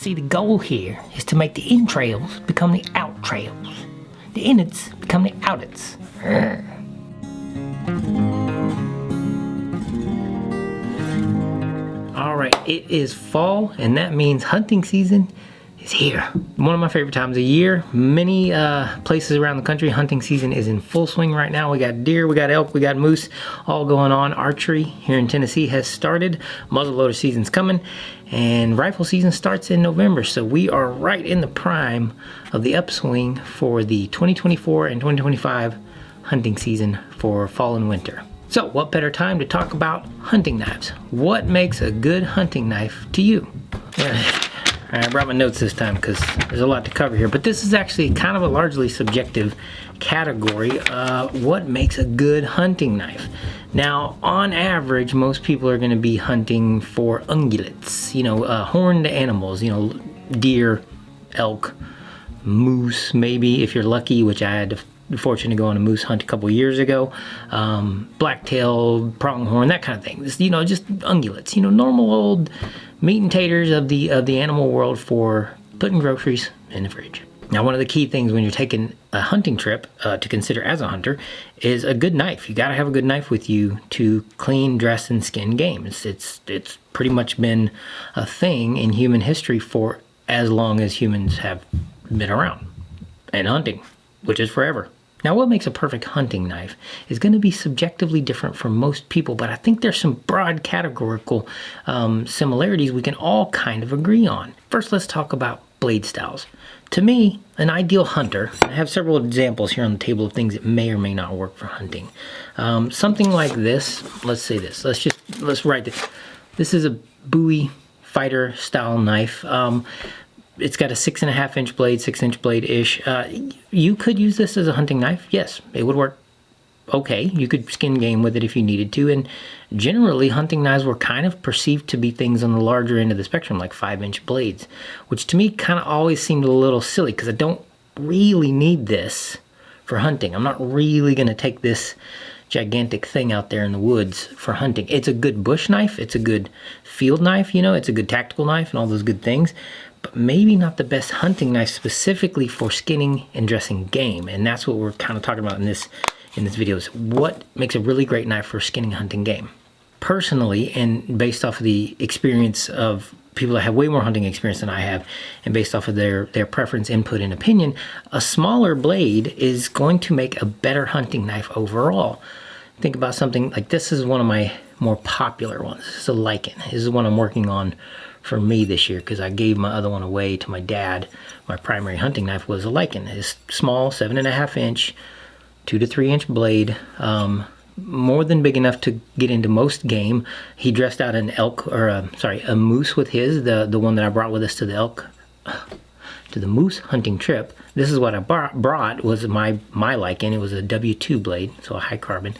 See, the goal here is to make the entrails become the out trails. The innards become the outets. Alright, it is fall, and that means hunting season is here. One of my favorite times of year. Many places around the country, hunting season is in full swing right now. We got deer, we got elk, we got moose, all going on. Archery here in Tennessee has started. Muzzleloader season's coming, and rifle season starts in November. So we are right in the prime of the upswing for the 2024 and 2025 hunting season for fall and winter. So what better time to talk about hunting knives? What makes a good hunting knife to you? I brought my notes this time because there's a lot to cover here, but this is actually kind of a largely subjective category. What makes a good hunting knife? Now, on average, most people are going to be hunting for ungulates, horned animals, deer, elk, moose, maybe if you're lucky, which I had the fortune to go on a moose hunt a couple years ago. Blacktail, pronghorn, that kind of thing. Just ungulates, normal old meat and taters of the animal world for putting groceries in the fridge. Now, one of the key things when you're taking a hunting trip to consider as a hunter is a good knife. You got to have a good knife with you to clean, dress, and skin game. It's pretty much been a thing in human history for as long as humans have been around and hunting, which is forever. Now, what makes a perfect hunting knife is going to be subjectively different for most people, but I think there's some broad categorical similarities we can all kind of agree on. First, let's talk about blade styles. To me, an ideal hunter, I have several examples here on the table of things that may or may not work for hunting. Something like this, let's say this, let's write this. This is a Bowie fighter style knife. It's got a 6.5 inch blade, 6-inch blade-ish. You could use this as a hunting knife. Yes, it would work okay. You could skin game with it if you needed to. And generally, hunting knives were kind of perceived to be things on the larger end of the spectrum, like 5-inch blades, which to me kind of always seemed a little silly because I don't really need this for hunting. I'm not really going to take this gigantic thing out there in the woods for hunting. It's a good bush knife. It's a good field knife. It's a good tactical knife and all those good things. But maybe not the best hunting knife specifically for skinning and dressing game. And that's what we're kind of talking about in this video, is what makes a really great knife for skinning and hunting game. Personally, and based off of the experience of people that have way more hunting experience than I have, and based off of their preference, input, and opinion, a smaller blade is going to make a better hunting knife overall. Think about something like this. Is one of my more popular ones. This is a Lycan. This is one I'm working on for me this year because I gave my other one away to my dad. My primary hunting knife was a Lycan. It's small, 7.5 inch, 2 to 3 inch blade, more than big enough to get into most game. He dressed out an elk, or a moose with his, the one that I brought with us to the moose hunting trip. This is what I brought was my Lycan. It was a W2 blade, so a high carbon.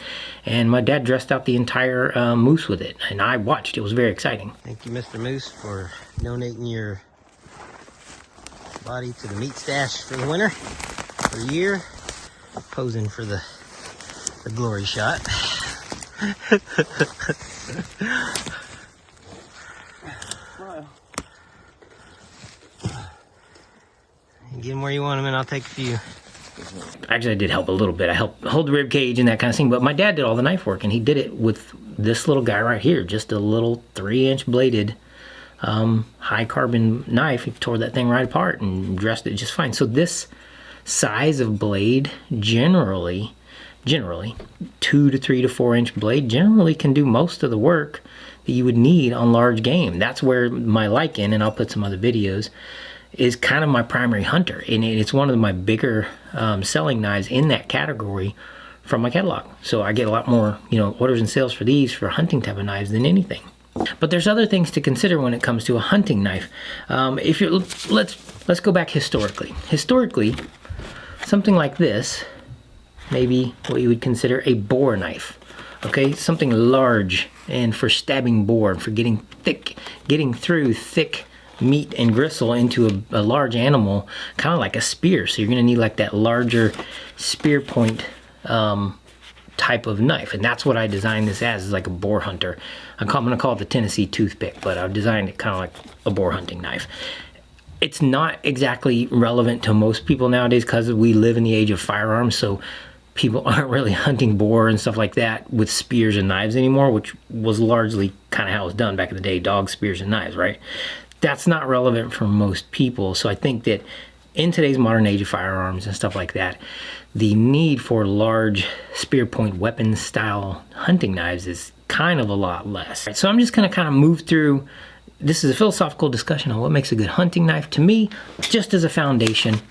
And my dad dressed out the entire moose with it, and I watched. It was very exciting. Thank you, Mr. Moose, for donating your body to the meat stash for the winter, for the year, posing for the glory shot. Get them where you want them, and I'll take a few. Actually, I did help a little bit. I helped hold the rib cage and that kind of thing, but my dad did all the knife work, and he did it with this little guy right here, just a little 3-inch bladed high carbon knife. He tore that thing right apart and dressed it just fine. So this size of blade, generally 2 to 3 to 4 inch blade, generally can do most of the work that you would need on large game. That's where my Lycan, and I'll put some other videos, is kind of my primary hunter, and it's one of my bigger selling knives in that category from my catalog. So I get a lot more orders and sales for these for hunting type of knives than anything. But there's other things to consider when it comes to a hunting knife. Let's go back historically. Historically, something like this, maybe what you would consider a boar knife. Okay, something large and for stabbing boar, for getting through thick meat and gristle into a large animal, kind of like a spear. So you're going to need like that larger spear point type of knife, and that's what I designed this as, is like a boar hunter. I'm going to call it the Tennessee toothpick, but I've designed it kind of like a boar hunting knife. It's not exactly relevant to most people nowadays because we live in the age of firearms, so people aren't really hunting boar and stuff like that with spears and knives anymore, which was largely kind of how it was done back in the day, dogs, spears, and knives, right? That's not relevant for most people. So I think that in today's modern age of firearms and stuff like that, the need for large spear point weapon style hunting knives is kind of a lot less. So I'm just gonna kind of move through. This is a philosophical discussion on what makes a good hunting knife. To me, just as a foundation,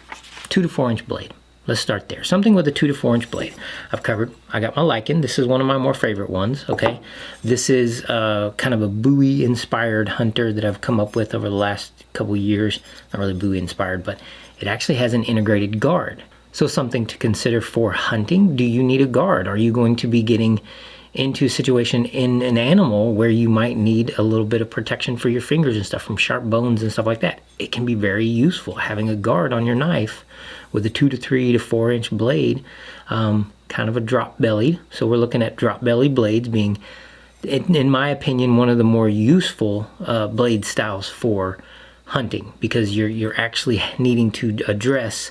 2 to 4 inch blade. Let's start there. Something with a 2 to 4 inch blade. I've covered, I got my Lycan. This is one of my more favorite ones, okay? This is kind of a Bowie inspired hunter that I've come up with over the last couple years. Not really Bowie inspired, but it actually has an integrated guard. So something to consider for hunting. Do you need a guard? Are you going to be getting into a situation in an animal where you might need a little bit of protection for your fingers and stuff from sharp bones and stuff like that? It can be very useful having a guard on your knife with a 2 to 3 to 4 inch blade, kind of a drop bellied. So we're looking at drop belly blades being, in my opinion, one of the more useful blade styles for hunting, because you're actually needing to address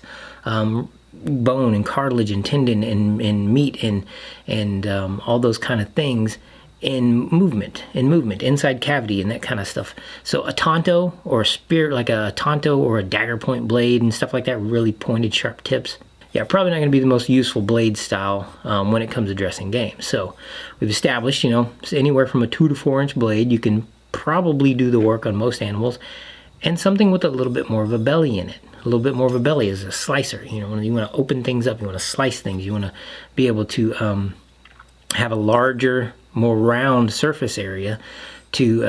bone and cartilage and tendon and meat and all those kind of things in movement, inside cavity and that kind of stuff. So a tonto or a spear, like a tonto or a dagger point blade and stuff like that, really pointed sharp tips. Yeah, probably not going to be the most useful blade style when it comes to dressing game. So we've established, you know, anywhere from a 2 to 4 inch blade, you can probably do the work on most animals, and something with a little bit more of a belly in it. A little bit more of a belly is a slicer. You know, when you want to open things up, you want to slice things, you want to be able to have a larger, more round surface area to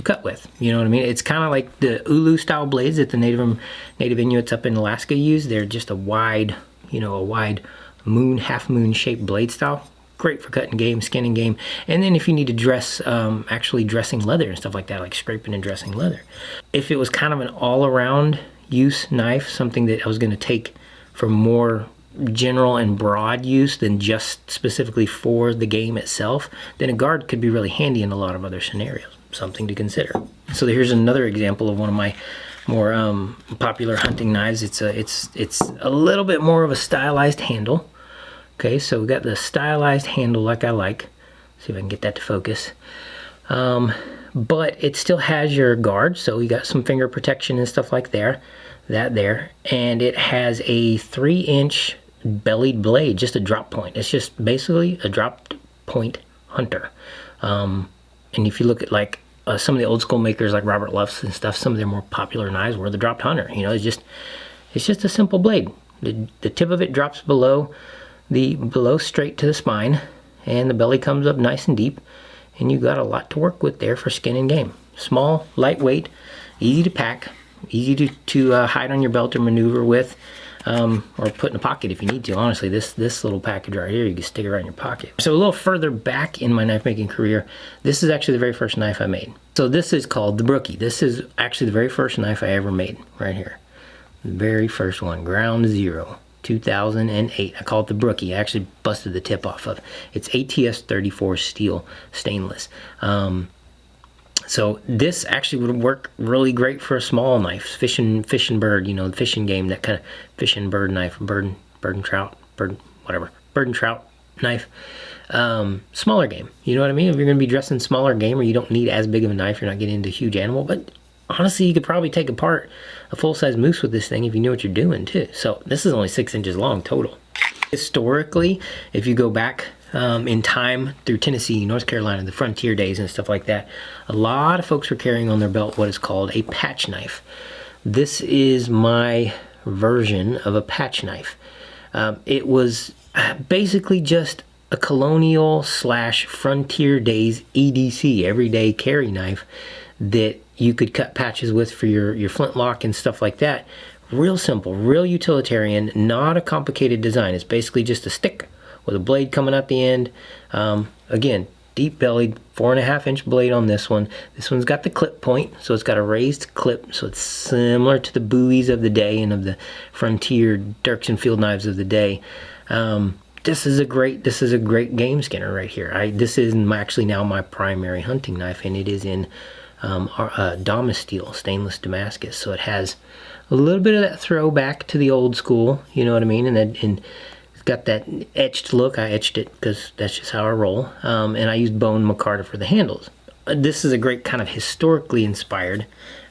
cut with. You know what I mean? It's kind of like the ulu style blades that the native Inuits up in Alaska use. They're just a wide, you know, a wide moon, half moon shaped blade style. Great for cutting game, skinning game, and then if you need to dress, actually dressing leather and stuff like that, like scraping and dressing leather. If it was kind of an all-around use knife, something that I was going to take for more general and broad use than just specifically for the game itself, then a guard could be really handy in a lot of other scenarios. Something to consider. So here's another example of one of my more popular hunting knives. It's a little bit more of a stylized handle. Okay, so we got the stylized handle like I like. See if I can get that to focus. But it still has your guard, so you got some finger protection and stuff like that there. And it has a 3 inch bellied blade, just a drop point. It's just basically a drop point hunter. And if you look at like some of the old school makers like Robert Luff's and stuff, some of their more popular knives were the dropped hunter. You know, it's just a simple blade. The tip of it drops below straight to the spine, and the belly comes up nice and deep, and you got a lot to work with there for skin and game. Small, lightweight, easy to pack, easy to hide on your belt or maneuver with, or put in a pocket if you need to. Honestly, this little package right here, you can stick it right in your pocket. So a little further back in my knife making career, this is actually the very first knife I made. So this is called the Brookie. This is actually the very first knife I ever made, right here. The very first one, ground zero. 2008. I call it the Brookie. I actually busted the tip off of. It's ATS 34 steel, stainless. So this actually would work really great for a small knife, fish and bird, you know, the fishing game, that kind of fish and bird knife, bird and trout knife. Smaller game, you know what I mean? If you're going to be dressing smaller game, or you don't need as big of a knife, you're not getting into a huge animal, but honestly, you could probably take apart a full-size moose with this thing if you knew what you're doing too. So this is only 6 inches long total. Historically, if you go back in time through Tennessee, North Carolina, the frontier days and stuff like that, a lot of folks were carrying on their belt what is called a patch knife. This is my version of a patch knife. It was basically just a colonial / frontier days EDC, everyday carry knife, that you could cut patches with for your flintlock and stuff like that. Real simple, real utilitarian, not a complicated design. It's basically just a stick with a blade coming out the end. Again, deep bellied, 4.5 inch blade on this one. This one's got the clip point, so it's got a raised clip, so it's similar to the Bowies of the day and of the frontier Dirks and field knives of the day. This is a great game skinner right here. This is actually now my primary hunting knife, and it is in Damasteel, stainless Damascus. So it has a little bit of that throwback to the old school, you know what I mean? And it's got that etched look. I etched it because that's just how I roll. And I used bone micarta for the handles. This is a great kind of historically inspired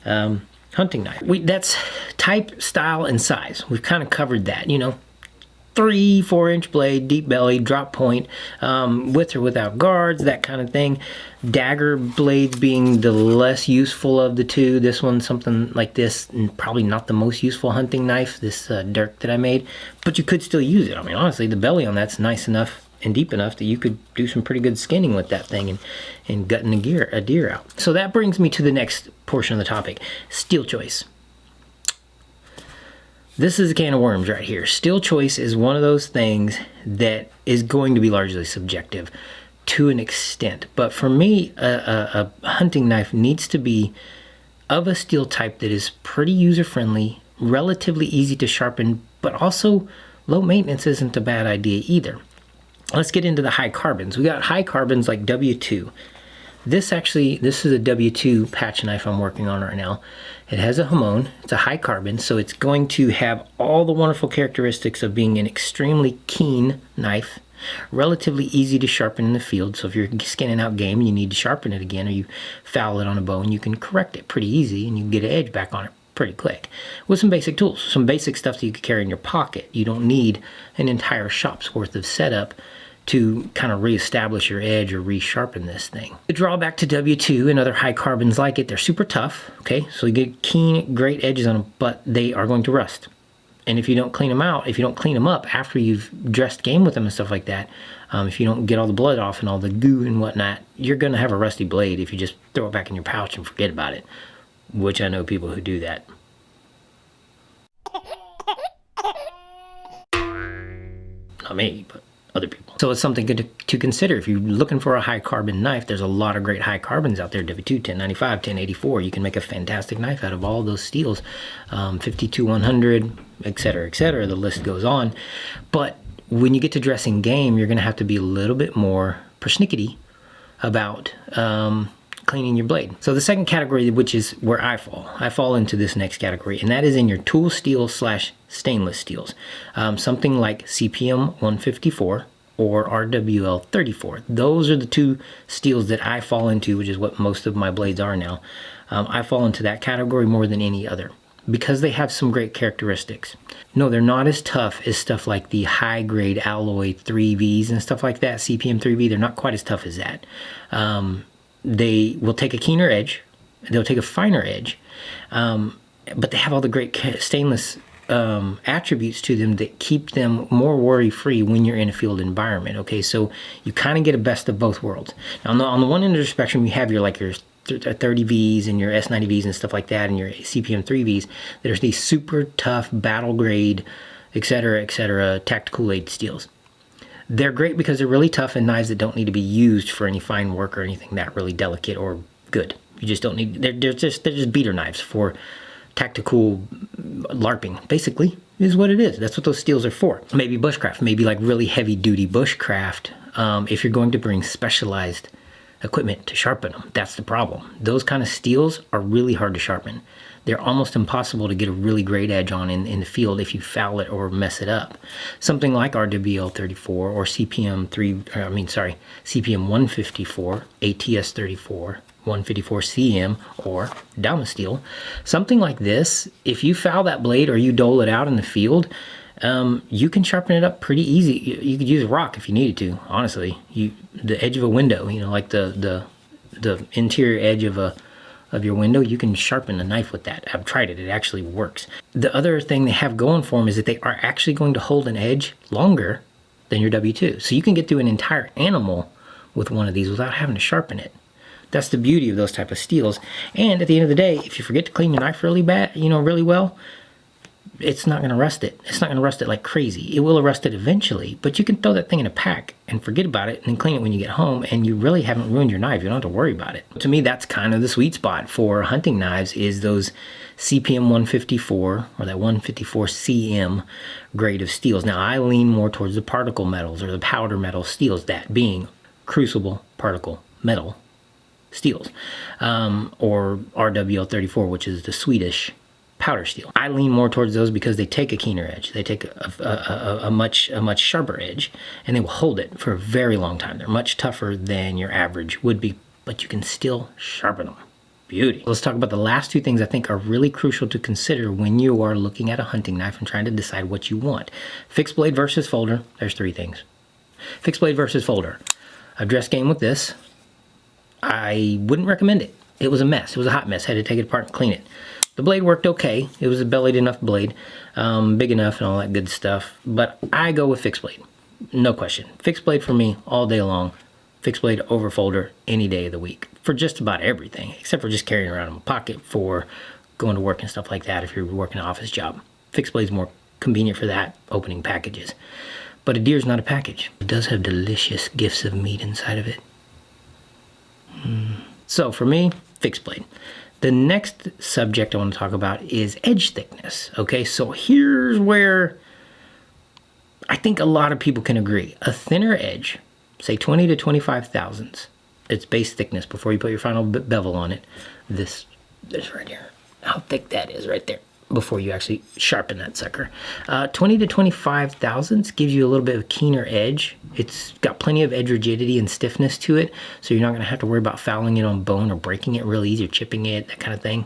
hunting knife. That's type, style, and size. We've kind of covered that, you know. 3-4 inch blade, deep belly, drop point, with or without guards, that kind of thing. Dagger blades being the less useful of the two. This one's something like this, and probably not the most useful hunting knife, this dirk that I made, but you could still use it. I mean, honestly, the belly on that's nice enough and deep enough that you could do some pretty good skinning with that thing and gutting a deer out. So that brings me to the next portion of the topic, steel choice. This is a can of worms right here. Steel choice is one of those things that is going to be largely subjective to an extent. But for me, a hunting knife needs to be of a steel type that is pretty user-friendly, relatively easy to sharpen, but also low maintenance isn't a bad idea either. Let's get into the high carbons. We got high carbons like W2. This is a W2 patch knife I'm working on right now. It has a hamon, it's a high carbon, so it's going to have all the wonderful characteristics of being an extremely keen knife, relatively easy to sharpen in the field. So if you're skinning out game and you need to sharpen it again, or you foul it on a bone, you can correct it pretty easy and you can get an edge back on it pretty quick with some basic tools, some basic stuff that you could carry in your pocket. You don't need an entire shop's worth of setup to kind of reestablish your edge or resharpen this thing. The drawback to W2 and other high carbons like it, they're super tough, okay? So you get keen, great edges on them, but they are going to rust. And if you don't clean them out, if you don't clean them up after you've dressed game with them and stuff like that, if you don't get all the blood off and all the goo and whatnot, you're gonna have a rusty blade if you just throw it back in your pouch and forget about it, which I know people who do that. Not me, but other people. So it's something good to consider. If you're looking for a high carbon knife, there's a lot of great high carbons out there. W2, 1095, 1084. You can make a fantastic knife out of all those steels. 52-100, etc., etc. The list goes on. But when you get to dressing game, you're going to have to be a little bit more persnickety about cleaning your blade. So the second category, which is where I fall into this next category, and that is in your tool steel / stainless steels. Something like CPM 154 or RWL 34. Those are the two steels that I fall into, which is what most of my blades are now. I fall into that category more than any other because they have some great characteristics. No, they're not as tough as stuff like the high grade alloy 3Vs and stuff like that, CPM 3V. They're not quite as tough as that. They will take a keener edge, they'll take a finer edge, but they have all the great stainless attributes to them that keep them more worry-free when you're in a field environment. Okay, so you kind of get a best of both worlds. Now, on the one end of the spectrum, you have your 30Vs and your S90Vs and stuff like that, and your CPM 3Vs. There's these super tough battle grade, etc., tactical blade steels. They're great because they're really tough and knives that don't need to be used for any fine work or anything that really delicate or good. You just don't need, they're just beater knives for tactical LARPing, basically, is what it is. That's what those steels are for. Maybe bushcraft, maybe like really heavy duty bushcraft. If you're going to bring specialized equipment to sharpen them, that's the problem. Those kind of steels are really hard to sharpen. They're almost impossible to get a really great edge on in the field if you foul it or mess it up. Something like RWL 34 or CPM 154, ATS 34, 154 CM, or Damasteel. Something like this, if you foul that blade or you dole it out in the field, you can sharpen it up pretty easy. You could use a rock if you needed to, honestly. The edge of a window, like the interior edge of your window, you can sharpen a knife with that. I've tried it, it actually works. The other thing they have going for them is that they are actually going to hold an edge longer than your W2. So you can get through an entire animal with one of these without having to sharpen it. That's the beauty of those type of steels. And at the end of the day, if you forget to clean your knife really bad, really well, it's not gonna rust it. It's not gonna rust it like crazy. It will rust it eventually, but you can throw that thing in a pack and forget about it and then clean it when you get home, and you really haven't ruined your knife. You don't have to worry about it. To me, that's kind of the sweet spot for hunting knives, is those CPM 154 or that 154 CM grade of steels. Now, I lean more towards the particle metals or the powder metal steels, that being crucible particle metal steels, or RWL34, which is the Swedish powder steel. I lean more towards those because they take a keener edge. They take a much sharper edge, and they will hold it for a very long time. They're much tougher than your average would be, but you can still sharpen them. Beauty. Let's talk about the last two things I think are really crucial to consider when you are looking at a hunting knife and trying to decide what you want. Fixed blade versus folder. There's three things. Fixed blade versus folder. I've dressed game with this. I wouldn't recommend it. It was a mess. It was a hot mess. I had to take it apart and clean it. The blade worked okay. It was a bellied enough blade, big enough and all that good stuff. But I go with fixed blade, no question. Fixed blade for me all day long. Fixed blade over folder any day of the week for just about everything, except for just carrying around in my pocket for going to work and stuff like that if you're working an office job. Fixed blade's more convenient for that, opening packages. But a deer's not a package. It does have delicious gifts of meat inside of it. So for me, fixed blade. The next subject I want to talk about is edge thickness. Okay, so here's where I think a lot of people can agree. A thinner edge, say 20 to 25 thousandths, its base thickness before you put your final bevel on it. This right here, how thick that is right there before you actually sharpen that sucker. 20 to 25 thousandths gives you a little bit of a keener edge. It's got plenty of edge rigidity and stiffness to it, so you're not gonna have to worry about fouling it on bone or breaking it real easy or chipping it, that kind of thing.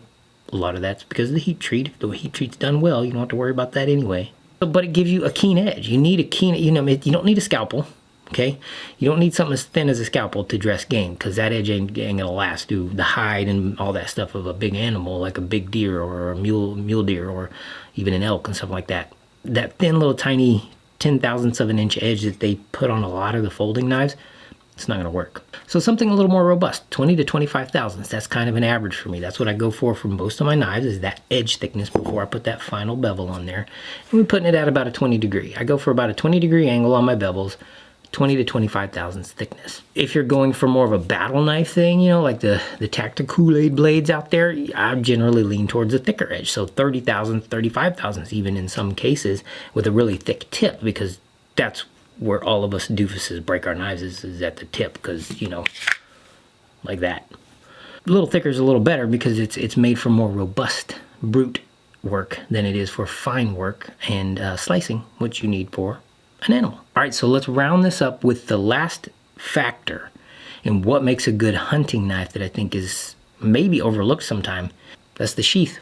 A lot of that's because of the heat treat. If the heat treat's done well, you don't have to worry about that anyway. But it gives you a keen edge. You need a keen, you don't need a scalpel. Okay, you don't need something as thin as a scalpel to dress game, because that edge ain't gonna last through the hide and all that stuff of a big animal like a big deer or a mule deer or even an elk and stuff like that. That thin little tiny 10 thousandths of an inch edge that they put on a lot of the folding knives, it's not gonna work. So something a little more robust, 20 to 25 thousandths, that's kind of an average for me. That's what I go for most of my knives, is that edge thickness before I put that final bevel on there. And we're putting it at about a 20 degree. I go for about a 20 degree angle on my bevels, 20 to 25 thousandths thickness. If you're going for more of a battle knife thing, like the tactical Kool-Aid blades out there, I generally lean towards a thicker edge. So 30 thousandths, 35 thousandths even in some cases, with a really thick tip, because that's where all of us doofuses break our knives, is at the tip, because, like that. A little thicker is a little better because it's made for more robust brute work than it is for fine work and slicing, which you need for an animal. All right, so let's round this up with the last factor in what makes a good hunting knife that I think is maybe overlooked sometime. That's the sheath.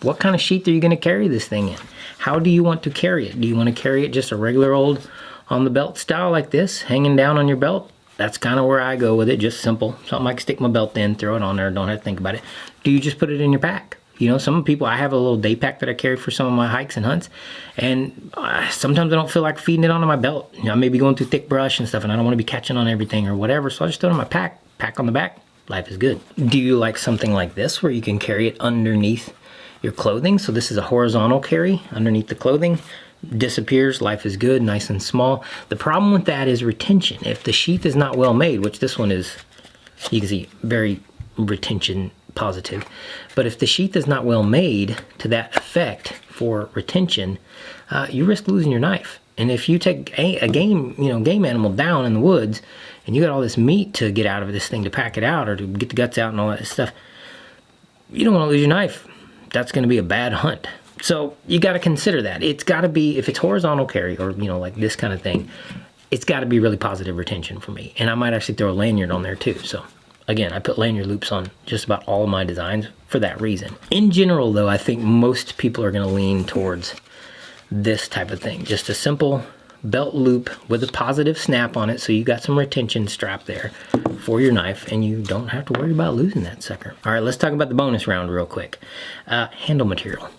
What kind of sheath are you going to carry this thing in? How do you want to carry it? Do you want to carry it just a regular old on the belt style like this, hanging down on your belt? That's kind of where I go with it, just simple. Something I can stick my belt in, throw it on there, don't have to think about it. Do you just put it in your pack? Some people, I have a little day pack that I carry for some of my hikes and hunts, and sometimes I don't feel like feeding it onto my belt. I may be going through thick brush and stuff, and I don't want to be catching on everything or whatever, so I just throw it in my pack on the back. Life is good. Do you like something like this where you can carry it underneath your clothing? So this is a horizontal carry underneath the clothing. Disappears, life is good, nice and small. The problem with that is retention. If the sheath is not well made, which this one is, you can see, very retention positive, but if the sheath is not well made to that effect for retention, you risk losing your knife. And if you take a game animal down in the woods, and you got all this meat to get out of this thing to pack it out or to get the guts out and all that stuff, you don't want to lose your knife. That's going to be a bad hunt. So you got to consider that. It's got to be, if it's horizontal carry or like this kind of thing, it's got to be really positive retention for me. And I might actually throw a lanyard on there too. So again, I put lanyard loops on just about all of my designs for that reason. In general though, I think most people are going to lean towards this type of thing. Just a simple belt loop with a positive snap on it, so you got some retention strap there for your knife and you don't have to worry about losing that sucker. All right, let's talk about the bonus round real quick. Handle material.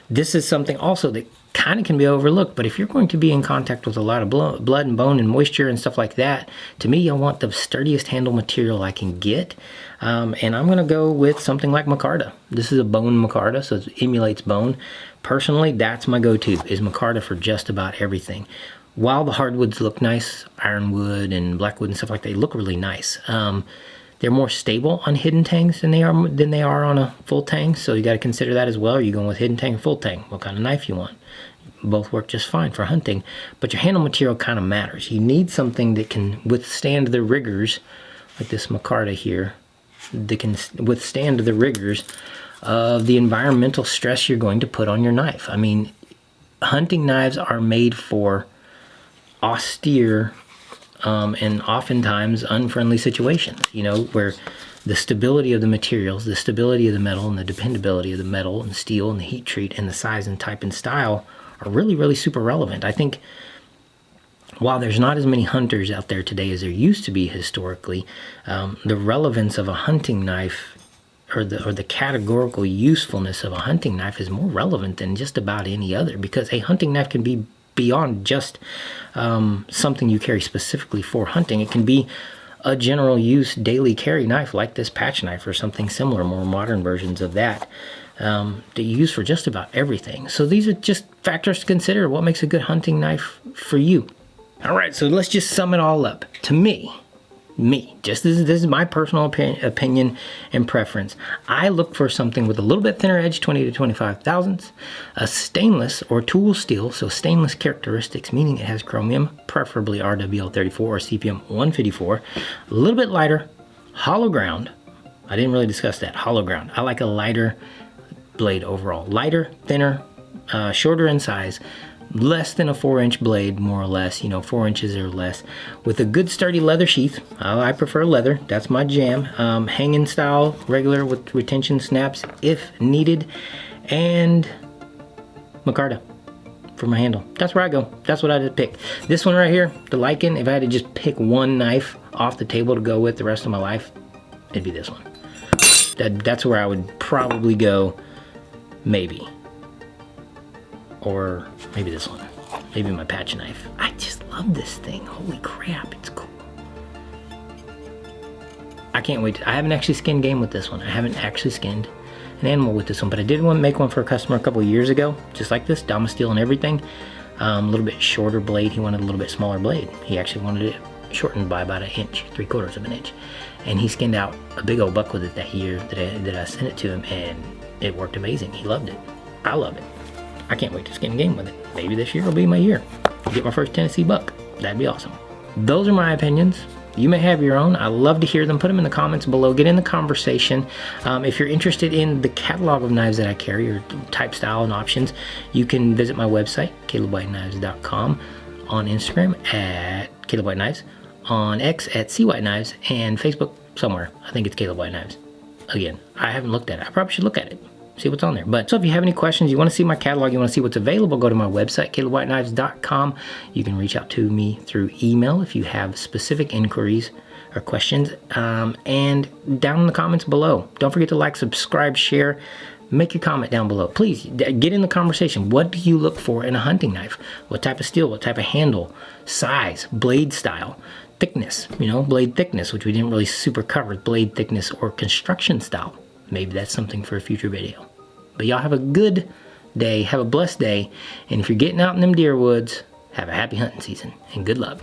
This is something also that kind of can be overlooked, but if you're going to be in contact with a lot of blood and bone and moisture and stuff like that, to me, I want the sturdiest handle material I can get. And I'm gonna go with something like micarta. This is a bone micarta, so it emulates bone. Personally, that's my go-to, is micarta for just about everything. While the hardwoods look nice, ironwood and blackwood and stuff like that, they look really nice. They're more stable on hidden tangs than they are on a full tang, so you got to consider that as well. Are you going with hidden tang or full tang? What kind of knife you want? Both work just fine for hunting, but your handle material kind of matters. You need something that can withstand the rigors like this micarta here, that can withstand the rigors of the environmental stress you're going to put on your knife. I mean, hunting knives are made for austere and oftentimes unfriendly situations, you know, where the stability of the materials, the stability of the metal, and the dependability of the metal and steel and the heat treat and the size and type and style are really, really super relevant. I think while there's not as many hunters out there today as there used to be historically, the relevance of a hunting knife or the categorical usefulness of a hunting knife is more relevant than just about any other, because a hunting knife can be beyond just something you carry specifically for hunting. It can be a general use daily carry knife like this patch knife or something similar, more modern versions of that that you use for just about everything. So these are just factors to consider. What makes a good hunting knife for you? All right, so let's just sum it all up. To me, just this is my personal opinion and preference. I look for something with a little bit thinner edge, 20 to 25 thousandths, a stainless or tool steel, so stainless characteristics, meaning it has chromium, preferably RWL34 or CPM 154, a little bit lighter, hollow ground. I didn't really discuss that, hollow ground. I like a lighter blade overall. Lighter, thinner, shorter in size, less than a 4-inch blade, more or less, you know, 4 inches or less, with a good sturdy leather sheath. I prefer leather, that's my jam. Hanging style, regular with retention snaps if needed, and micarta for my handle. That's where I go. That's what I just pick. This one right here, the Lycan, if I had to just pick one knife off the table to go with the rest of my life, it'd be this one. That's where I would probably go, maybe. Or maybe this one, maybe my patch knife. I just love this thing. Holy crap, it's cool. I can't wait. I haven't actually skinned game with this one. I haven't actually skinned an animal with this one, but I did want to make one for a customer a couple of years ago, just like this, Dama steel and everything. A little bit shorter blade. He wanted a little bit smaller blade. He actually wanted it shortened by about 1 inch, 3/4 of an inch. And he skinned out a big old buck with it that year that I sent it to him, and it worked amazing. He loved it. I love it. I can't wait to skin game with it. Maybe this year will be my year. Get my first Tennessee buck. That'd be awesome. Those are my opinions. You may have your own. I love to hear them. Put them in the comments below. Get in the conversation. If you're interested in the catalog of knives that I carry, or type, style, and options, you can visit my website, calebwhite.knives.com, on Instagram at Caleb White Knives, on X at CWhite Knives, and Facebook somewhere. I think it's Caleb White Knives. Again, I haven't looked at it. I probably should look at it. See what's on there. But so if you have any questions, you want to see my catalog, you want to see what's available, go to my website, calebwhiteknives.com. You can reach out to me through email if you have specific inquiries or questions. And down in the comments below, don't forget to like, subscribe, share, make your comment down below. Please get in the conversation. What do you look for in a hunting knife? What type of steel, what type of handle, size, blade style, thickness, you know, blade thickness, which we didn't really super cover, blade thickness or construction style. Maybe that's something for a future video. But y'all have a good day, have a blessed day, and if you're getting out in them deer woods, have a happy hunting season, and good luck.